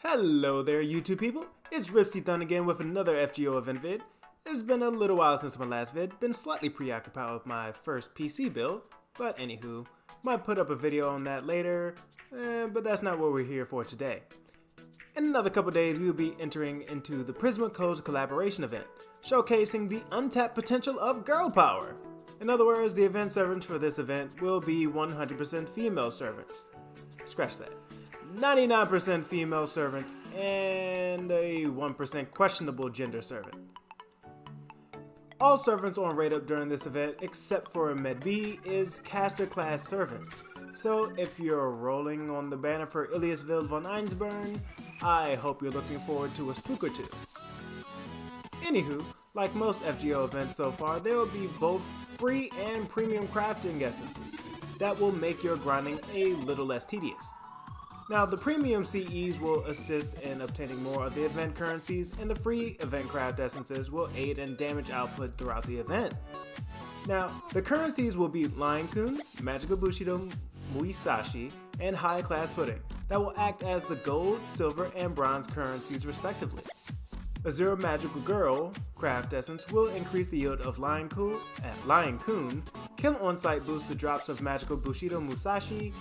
Hello there, YouTube people. It's Ripsy Thun again with another FGO event vid. It's been a little while since my last vid, been slightly preoccupied with my first PC build, but anywho, might put up a video on that later, but that's not what we're here for today. In another couple days, we will be entering into the Prisma Codes collaboration event, showcasing the untapped potential of girl power. In other words, the event servants for this event will be 100% female servants. Scratch that. 99% female servants and a 1% questionable gender servant. All servants on rate up during this event, except for Med B, is caster class servants. So if you're rolling on the banner for Iliasville von Einsburn, I hope you're looking forward to a spook or two. Anywho, like most FGO events so far, there will be both free and premium crafting essences that will make your grinding a little less tedious. Now, the premium CEs will assist in obtaining more of the event currencies, and the free event craft essences will aid in damage output throughout the event. Now, the currencies will be Lion-kun, Magical Bushido Muisashi, and High Class Pudding that will act as the gold, silver, and bronze currencies respectively. Azure Magical Girl craft essence will increase the yield of Lion-kun, kill on-site boost the drops of Magical Bushido Musashi,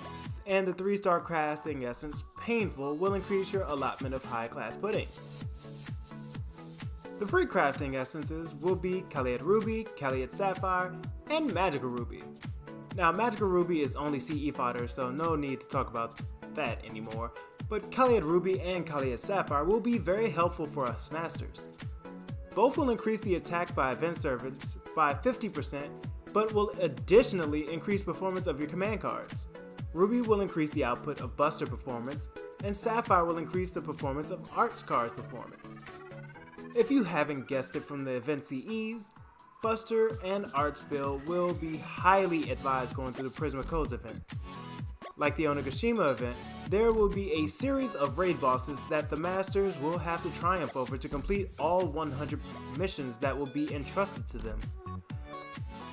and the 3-star crafting essence, Painful, will increase your allotment of high-class pudding. The free crafting essences will be Caliad Ruby, Caliad Sapphire, and Magical Ruby. Now, Magical Ruby is only CE fodder, so no need to talk about that anymore, but Caliad Ruby and Caliad Sapphire will be very helpful for us masters. Both will increase the attack by event servants by 50%, but will additionally increase performance of your command cards. Ruby will increase the output of Buster performance, and Sapphire will increase the performance of Arts cards performance. If you haven't guessed it from the event CEs, Buster and Arts build will be highly advised going through the Prisma Codes event. Like the Onigashima event, there will be a series of raid bosses that the masters will have to triumph over to complete all 100 missions that will be entrusted to them.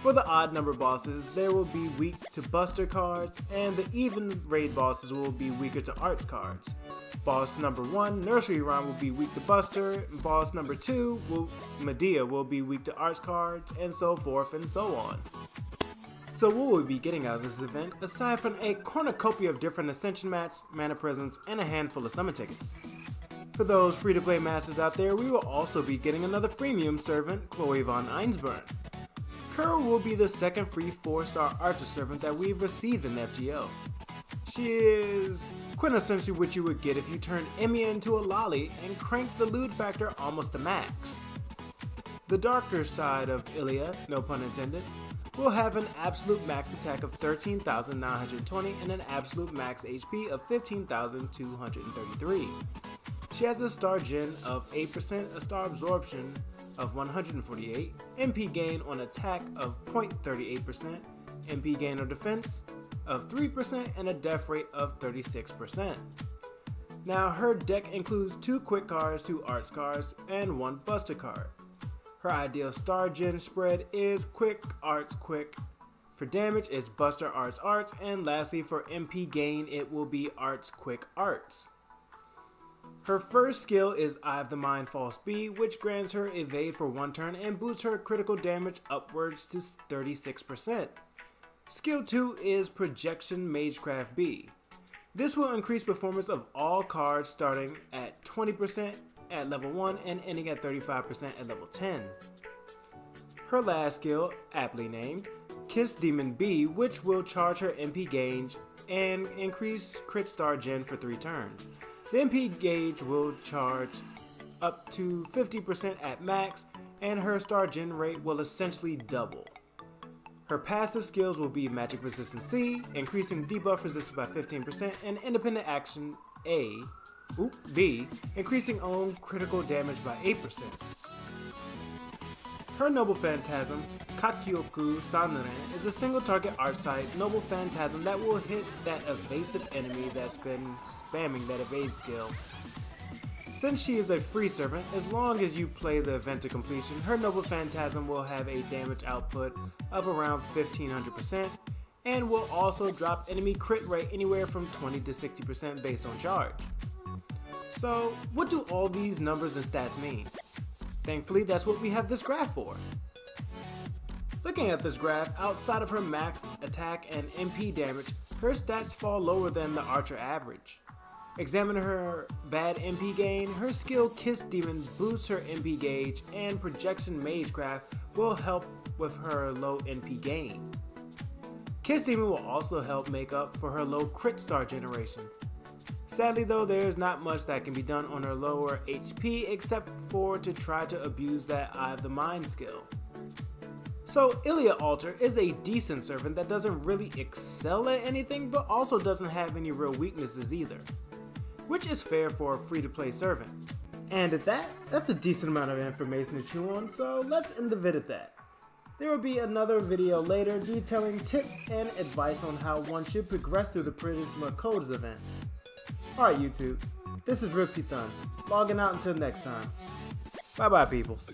For the odd number bosses, they will be weak to Buster cards, and the even raid bosses will be weaker to Arts cards. Boss number 1, Nursery Rhyme, will be weak to Buster, boss number 2, Medea, will be weak to Arts cards, and so forth and so on. So what will we be getting out of this event, aside from a cornucopia of different Ascension mats, mana prisms, and a handful of summon tickets? For those free-to-play masters out there, we will also be getting another premium servant, Chloe von Einsburn. Her will be the second free 4-star Archer servant that we've received in FGO. She is quintessentially what you would get if you turned Emiya into a lolly and cranked the lewd factor almost to max. The darker side of Ilia, no pun intended, will have an absolute max attack of 13,920 and an absolute max HP of 15,233. She has a star gen of 8%, a star absorption of 148, MP gain on attack of 0.38%, MP gain on defense of 3%, and a def rate of 36%. Now, her deck includes 2 quick cards, 2 arts cards, and 1 buster card. Her ideal star gen spread is quick, arts, quick. For damage, it's buster, arts, arts, and lastly for MP gain, it will be arts, quick, arts. Her first skill is Eye of the Mind False B, which grants her evade for 1 turn and boosts her critical damage upwards to 36%. Skill 2 is Projection Magecraft B. This will increase performance of all cards starting at 20% at level 1 and ending at 35% at level 10. Her last skill, aptly named, Kiss Demon B, which will charge her MP gauge and increase crit star gen for 3 turns. The MP gauge will charge up to 50% at max, and her star gen rate will essentially double. Her passive skills will be Magic Resistance C, increasing debuff resistance by 15%, and Independent Action B, increasing own critical damage by 8%. Her Noble Phantasm, Kakyoku Sanren, is a single target archetype Noble Phantasm that will hit that evasive enemy that's been spamming that evade skill. Since she is a free servant, as long as you play the event to completion, her Noble Phantasm will have a damage output of around 1500% and will also drop enemy crit rate anywhere from 20 to 60% based on charge. So what do all these numbers and stats mean? Thankfully, that's what we have this graph for. Looking at this graph, outside of her max attack and MP damage, her stats fall lower than the archer average. Examining her bad MP gain, her skill Kiss Demon boosts her MP gauge, and Projection Magecraft will help with her low NP gain. Kiss Demon will also help make up for her low crit star generation. Sadly though, there's not much that can be done on her lower HP except for to try to abuse that Eye of the Mind skill. So Ilia Alter is a decent servant that doesn't really excel at anything, but also doesn't have any real weaknesses either, which is fair for a free-to-play servant. And at that, that's a decent amount of information to chew on, so let's end the vid at that. There will be another video later detailing tips and advice on how one should progress through the Prisma Codes event. Alright YouTube, this is Ripsy Thun, logging out until next time. Bye bye peoples.